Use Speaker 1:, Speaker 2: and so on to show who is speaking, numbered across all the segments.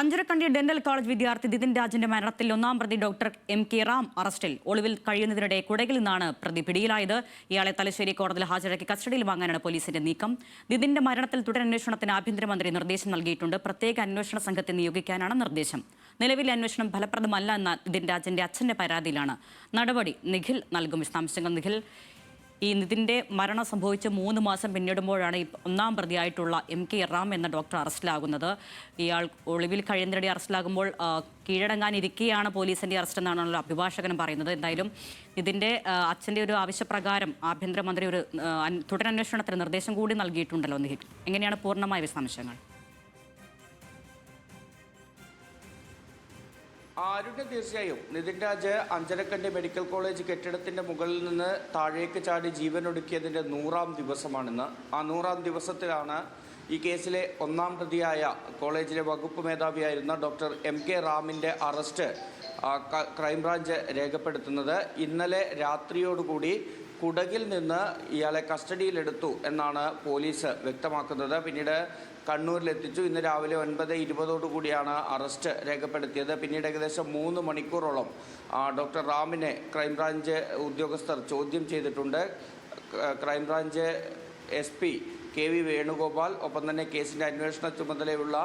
Speaker 1: Anjarakandy dental college വിദ്യാർത്ഥി ദിതിൻ രാജിന്റെ മരണത്തിൽ ഒന്നാം പ്രതി ഡോക്ടർ എം.കെ. റാം അറസ്റ്റിൽ. ഒളിവിൽ കഴിയുന്നതിനിടെ കുടകിൽ നിന്നാണ് പ്രതി പിടിയിലായത്. ഇയാളെ തലശ്ശേരി കോടതിയിൽ ഹാജരാക്കി കസ്റ്റഡിയിൽ വാങ്ങാനാണ് പോലീസിന്റെ നീക്കം. ദിതിന്റെ മരണത്തിൽ തുടരന്വേഷണത്തിന് ആഭ്യന്തരമന്ത്രി നിർദ്ദേശം നൽകിയിട്ടുണ്ട്. പ്രത്യേക അന്വേഷണ സംഘത്തെ നിയോഗിക്കാനാണ് നിർദ്ദേശം. നിലവിലെ അന്വേഷണം ഫലപ്രദമല്ല എന്ന ദിതിൻ രാജിന്റെ അച്ഛന്റെ പരാതിയിലാണ് നടപടി. നിഖിൽ നൽകും വിശദാംശങ്ങൾ. നിഖിൽ, ഈ നിതിൻ്റെ മരണം സംഭവിച്ച് 3 മാസം പിന്നിടുമ്പോഴാണ് ഈ ഒന്നാം പ്രതിയായിട്ടുള്ള എം.കെ. റാം എന്ന ഡോക്ടർ അറസ്റ്റിലാകുന്നത്. ഇയാൾ ഒളിവിൽ കഴിയുന്നതിനിടെ അറസ്റ്റിലാകുമ്പോൾ കീഴടങ്ങാനിരിക്കെയാണ് പോലീസിൻ്റെ അറസ്റ്റ് എന്നാണല്ലോ അഭിഭാഷകനും പറയുന്നത്. എന്തായാലും ഇതിൻ്റെ അച്ഛൻ്റെ ഒരു ആവശ്യപ്രകാരം ആഭ്യന്തരമന്ത്രി ഒരു തുടരന്വേഷണത്തിന് നിർദ്ദേശം കൂടി നൽകിയിട്ടുണ്ടല്ലോ. നിഖിൽ, എങ്ങനെയാണ് പൂർണ്ണമായ വിശദാംശങ്ങൾ?
Speaker 2: ആരുടെ തീർച്ചയായും നിതിൻ രാജ് അഞ്ചരക്കണ്ടി മെഡിക്കൽ കോളേജ് കെട്ടിടത്തിന്റെ മുകളിൽ നിന്ന് താഴേക്ക് ചാടി ജീവനൊടുക്കിയതിന്റെ 100ാം ദിവസമാണിന്ന്. ആ 100ാം ദിവസത്തിലാണ് ഈ കേസിലെ ഒന്നാം പ്രതിയായ കോളേജിലെ വകുപ്പ് മേധാവിയായിരുന്ന ഡോക്ടർ എം.കെ. റാമിന്റെ അറസ്റ്റ് ക്രൈംബ്രാഞ്ച് രേഖപ്പെടുത്തുന്നത്. ഇന്നലെ രാത്രിയോടുകൂടി കുടകിൽ നിന്ന് ഇയാളെ കസ്റ്റഡിയിലെടുത്തു എന്നാണ് പോലീസ് വ്യക്തമാക്കുന്നത്. പിന്നീട് കണ്ണൂരിലെത്തിച്ചു. ഇന്ന് രാവിലെ 9:20 അറസ്റ്റ് രേഖപ്പെടുത്തിയത്. പിന്നീട് ഏകദേശം 3 മണിക്കൂറോളം ഡോക്ടർ റാമിനെ ക്രൈംബ്രാഞ്ച് ഉദ്യോഗസ്ഥർ ചോദ്യം ചെയ്തിട്ടുണ്ട്. ക്രൈംബ്രാഞ്ച് SP KV വേണുഗോപാൽ, ഒപ്പം തന്നെ കേസിൻ്റെ അന്വേഷണ ചുമതലയുള്ള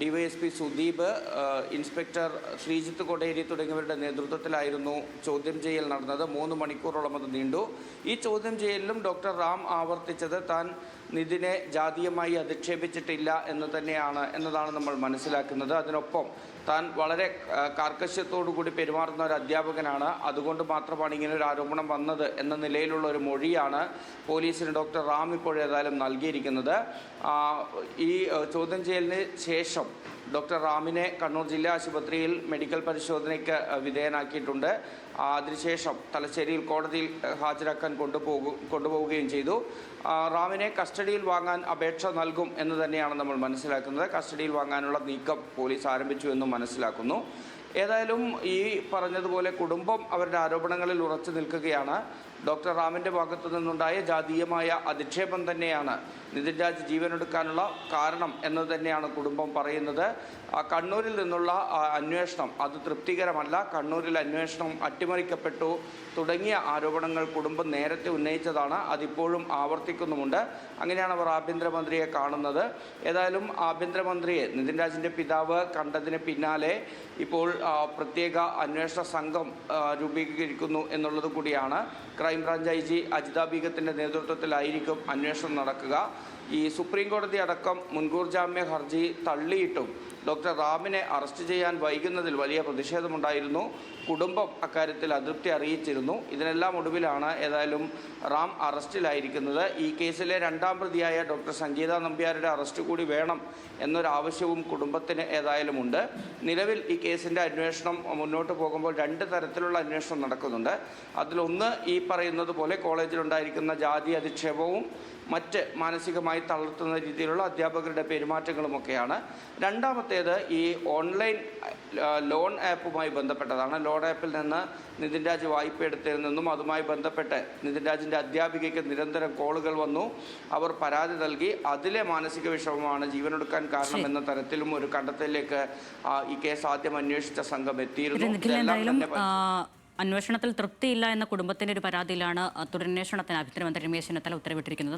Speaker 2: DYSP സുദീപ്, ഇൻസ്പെക്ടർ ശ്രീജിത്ത് കൊടേരി തുടങ്ങിയവരുടെ നേതൃത്വത്തിലായിരുന്നു ചോദ്യം ചെയ്യൽ നടന്നത്. 3 മണിക്കൂറോളം അത് നീണ്ടു. ഈ ചോദ്യം ചെയ്യലിലും ഡോക്ടർ റാം ആവർത്തിച്ചത് താൻ നിതിനെ ജാതീയമായി അധിക്ഷേപിച്ചിട്ടില്ല എന്നതാണ് നമ്മൾ മനസ്സിലാക്കുന്നത്. അതിനൊപ്പം താൻ വളരെ കാർക്കശ്യത്തോടുകൂടി പെരുമാറുന്ന ഒരു അധ്യാപകനാണ്, അതുകൊണ്ട് മാത്രമാണ് ഇങ്ങനെ ഒരു ആരോപണം വന്നത് എന്ന നിലയിലുള്ള ഒരു മൊഴിയാണ് പോലീസിന് ഡോക്ടർ റാം ഇപ്പോഴേതായാലും നൽകിയിരിക്കുന്നത്. ഈ ചോദ്യം ചെയ്യലിന് ശേഷം ഡോക്ടർ റാമിനെ കണ്ണൂർ ജില്ലാ ആശുപത്രിയിൽ മെഡിക്കൽ പരിശോധനയ്ക്ക് വിധേയനാക്കിയിട്ടുണ്ട്. അതിനുശേഷം തലശ്ശേരിയിൽ കോടതിയിൽ ഹാജരാക്കാൻ കൊണ്ടുപോവുകയും ചെയ്തു. റാമിനെ കസ്റ്റഡിയിൽ വാങ്ങാൻ അപേക്ഷ നൽകും എന്ന് തന്നെയാണ് നമ്മൾ മനസ്സിലാക്കുന്നത്. കസ്റ്റഡിയിൽ വാങ്ങാനുള്ള നീക്കം പോലീസ് ആരംഭിച്ചു എന്നും മനസ്സിലാക്കുന്നു. ഏതായാലും ഈ പറഞ്ഞതുപോലെ കുടുംബം അവരുടെ ആരോപണങ്ങളിൽ ഉറച്ചു നിൽക്കുകയാണ്. ഡോക്ടർ റാമിൻ്റെ ഭാഗത്തു നിന്നുണ്ടായ ജാതീയമായ അധിക്ഷേപം തന്നെയാണ് നിതിൻ രാജ് ജീവനെടുക്കാനുള്ള കാരണം എന്ന് തന്നെയാണ് കുടുംബം പറയുന്നത്. കണ്ണൂരിൽ നിന്നുള്ള അന്വേഷണം അത് തൃപ്തികരമല്ല, കണ്ണൂരിൽ അന്വേഷണം അട്ടിമറിക്കപ്പെട്ടു തുടങ്ങിയ ആരോപണങ്ങൾ കുടുംബം നേരത്തെ ഉന്നയിച്ചതാണ്. അതിപ്പോഴും ആവർത്തിക്കുന്നുമുണ്ട്. അങ്ങനെയാണ് അവർ ആഭ്യന്തരമന്ത്രിയെ കാണുന്നത്. ഏതായാലും ആഭ്യന്തരമന്ത്രിയെ നിതിൻ രാജിൻ്റെ പിതാവ് കണ്ടതിന് പിന്നാലെ ഇപ്പോൾ പ്രത്യേക അന്വേഷണ സംഘം രൂപീകരിക്കുന്നു എന്നുള്ളത് കൂടിയാണ്. ക്രൈംബ്രാഞ്ച് IG അജിത ബീഗത്തിൻ്റെ നേതൃത്വത്തിലായിരിക്കും അന്വേഷണം നടക്കുക. ഈ സുപ്രീം കോടതി അടക്കം മുൻകൂർ ജാമ്യ ഹർജി തള്ളിയിട്ടും ഡോക്ടർ റാമിനെ അറസ്റ്റ് ചെയ്യാൻ വൈകുന്നതിൽ വലിയ പ്രതിഷേധമുണ്ടായിരുന്നു. കുടുംബം അക്കാര്യത്തിൽ അതൃപ്തി അറിയിച്ചിരുന്നു. ഇതിനെല്ലാം ഒടുവിലാണ് ഏതായാലും റാം അറസ്റ്റിലായിരിക്കുന്നത്. ഈ കേസിലെ 2ാം പ്രതിയായ ഡോക്ടർ സംഗീത നമ്പ്യാരുടെ അറസ്റ്റ് കൂടി വേണം എന്നൊരാവശ്യവും കുടുംബത്തിന് ഏതായാലും ഉണ്ട്. നിലവിൽ ഈ കേസിൻ്റെ അന്വേഷണം മുന്നോട്ട് പോകുമ്പോൾ 2 തരത്തിലുള്ള അന്വേഷണം നടക്കുന്നുണ്ട്. അതിലൊന്ന് ഈ പറയുന്നത് പോലെ കോളേജിലുണ്ടായിരിക്കുന്ന ജാതി അധിക്ഷേപവും മറ്റ് മാനസികമായി തളർത്തുന്ന രീതിയിലുള്ള അധ്യാപകരുടെ പെരുമാറ്റങ്ങളുമൊക്കെയാണ്. രണ്ടാമത്തേത് ഈ ഓൺലൈൻ ലോൺ ആപ്പുമായി ബന്ധപ്പെട്ടതാണ്. ലോൺ ആപ്പിൽ നിന്ന് നിതിൻ രാജ് വായ്പ എടുത്തതിൽ നിന്നും അതുമായി ബന്ധപ്പെട്ട് നിതിൻ രാജിൻ്റെ അധ്യാപികയ്ക്ക് നിരന്തരം കോളുകൾ വന്നു. അവർ പരാതി നൽകി. അതിലെ മാനസിക വിഷമമാണ് ജീവനെടുക്കാൻ കാരണം എന്ന തരത്തിലും ഒരു കണ്ടെത്തലിലേക്ക് ഈ കേസ് ആദ്യം അന്വേഷിച്ച സംഘം എത്തിയിരുന്നു.
Speaker 1: അന്വേഷണത്തിൽ തൃപ്തിയില്ല എന്ന കുടുംബത്തിന്റെ ഒരു പരാതിയിലാണ് തുടരന്വേഷണത്തിന് ആഭ്യന്തരമന്ത്രി രമേശ് ചെന്നിത്തല ഉത്തരവിട്ടിരിക്കുന്നത്.